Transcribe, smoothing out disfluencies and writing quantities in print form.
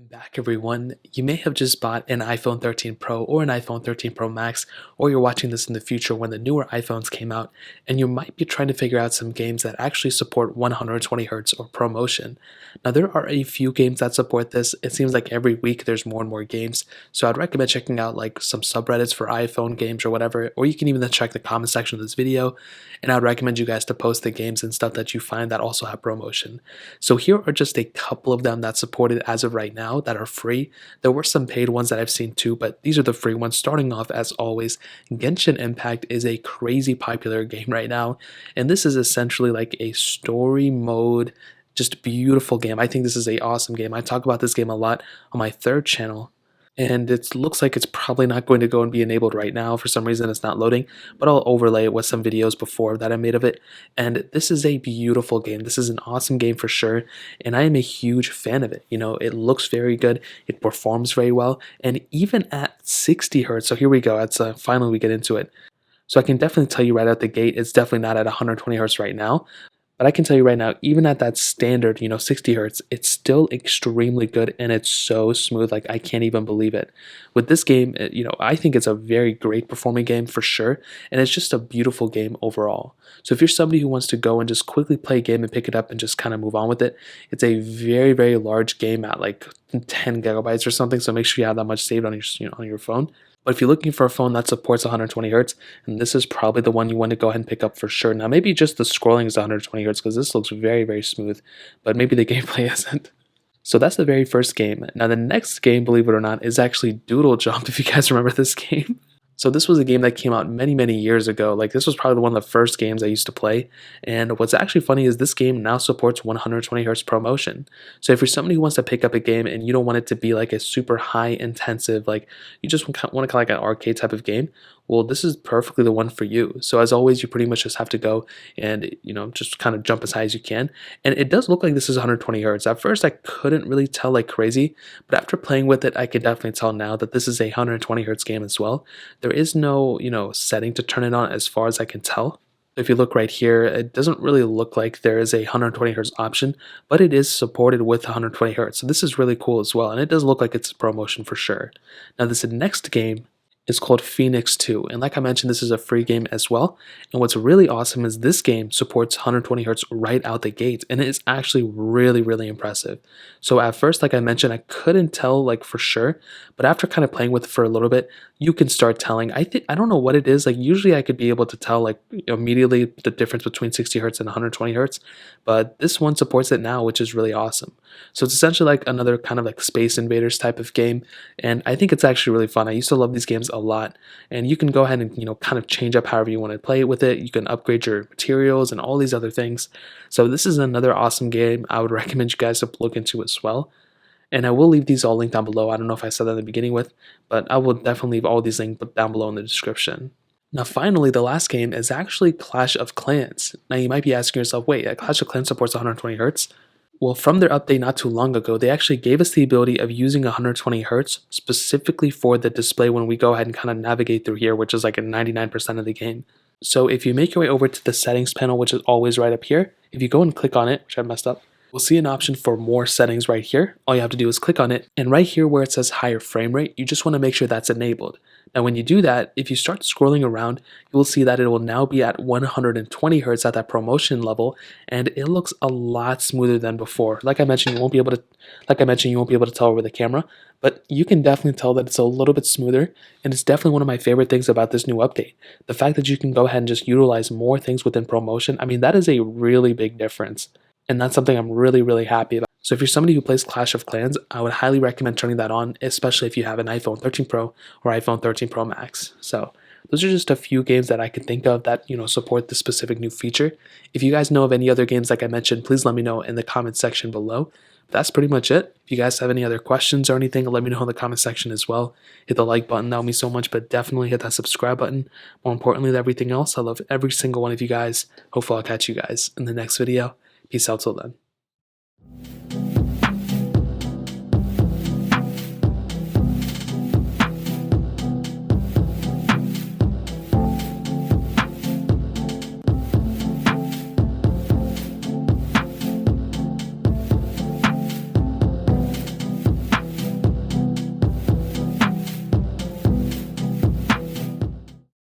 Welcome back, everyone. You may have just bought an iPhone 13 Pro or an iPhone 13 Pro Max, or you're watching this in the future when the newer iPhones came out, and you might be trying to figure out some games that actually support 120Hz or ProMotion. Now, there are a few games that support this. It seems like every week there's more and more games, so I'd recommend checking out like some subreddits for iPhone games or whatever, or you can even check the comment section of this video, and I'd recommend you guys to post the games and stuff that you find that also have ProMotion. So here are just a couple of them that support it as of right now that are free. There were some paid ones that I've seen too, but these are the free ones. Starting off, as always, Genshin Impact is a crazy popular game right now, and this is essentially like a story mode, just beautiful game. I think this is a awesome game. I talk about this game a lot on my third channel, and it looks like it's probably not going to go and be enabled right now. For some reason it's not loading, but I'll overlay it with some videos before that I made of it. And this is a beautiful game. This is an awesome game for sure, and I am a huge fan of it. You know, it looks very good, it performs very well, and even at 60 hertz. So here we go, that's finally we get into it. So I can definitely tell you right out the gate, it's definitely not at 120 hertz right now. But I can tell you right now, even at that standard, 60 hertz, it's still extremely good, and it's so smooth. Like, I can't even believe it. With this game, I think it's a very great performing game for sure, and it's just a beautiful game overall. So if you're somebody who wants to go and just quickly play a game and pick it up and just kind of move on with it, it's a very, very large game at like 10 gigabytes or something. So make sure you have that much saved on your phone. But if you're looking for a phone that supports 120 hertz, and this is probably the one you want to go ahead and pick up for sure. Now, maybe just the scrolling is 120 hertz because this looks very, very smooth, but maybe the gameplay isn't. So that's the very first game. Now, the next game, believe it or not, is actually Doodle Jump, if you guys remember this game. So this was a game that came out many, many years ago. Like, this was probably one of the first games I used to play. And what's actually funny is this game now supports 120 hertz ProMotion. So if you're somebody who wants to pick up a game and you don't want it to be like a super high intensive, like you just want to kind of like an arcade type of game, well, this is perfectly the one for you. So as always, you pretty much just have to go and, just kind of jump as high as you can. And it does look like this is 120 hertz. At first, I couldn't really tell like crazy, but after playing with it, I can definitely tell now that this is a 120 hertz game as well. There is no, setting to turn it on as far as I can tell. If you look right here, it doesn't really look like there is a 120 hertz option, but it is supported with 120 hertz. So this is really cool as well, and it does look like it's ProMotion for sure. Now, this next game is called Phoenix 2, and like I mentioned, this is a free game as well. And what's really awesome is this game supports 120 hertz right out the gate, and it is actually really, really impressive. So at first, like I mentioned, I couldn't tell like for sure, but after kind of playing with it for a little bit, you can start telling. I don't know what it is. Like, usually I could be able to tell like immediately the difference between 60 hertz and 120 hertz, but this one supports it now, which is really awesome. So it's essentially like another kind of like Space Invaders type of game, and I think it's actually really fun. I used to love these games a lot, and you can go ahead and kind of change up however you want to play it with it. You can upgrade your materials and all these other things. So this is another awesome game I would recommend you guys to look into as well. And I will leave these all linked down below. I don't know if I said that in the beginning but I will definitely leave all these linked down below in the description. Now, finally, the last game is actually Clash of Clans. Now, you might be asking yourself, wait, Clash of Clans supports 120 hertz? Well, from their update not too long ago, they actually gave us the ability of using 120 hertz specifically for the display when we go ahead and kind of navigate through here, which is like a 99% of the game. So if you make your way over to the settings panel, which is always right up here, if you go and click on it, which I messed up, we'll see an option for more settings right here. All you have to do is click on it, and right here where it says higher frame rate, you just want to make sure that's enabled. Now, when you do that, if you start scrolling around, you will see that it will now be at 120 hertz at that ProMotion level, and it looks a lot smoother than before. Like I mentioned, you won't be able to tell over the camera, but you can definitely tell that it's a little bit smoother, and it's definitely one of my favorite things about this new update. The fact that you can go ahead and just utilize more things within ProMotion, I mean, that is a really big difference, and that's something I'm really, really happy about. So if you're somebody who plays Clash of Clans, I would highly recommend turning that on, especially if you have an iPhone 13 Pro or iPhone 13 Pro Max. So those are just a few games that I could think of that, support this specific new feature. If you guys know of any other games like I mentioned, please let me know in the comment section below. That's pretty much it. If you guys have any other questions or anything, let me know in the comment section as well. Hit the like button, that would mean so much, but definitely hit that subscribe button. More importantly than everything else, I love every single one of you guys. Hopefully I'll catch you guys in the next video. Peace out till then.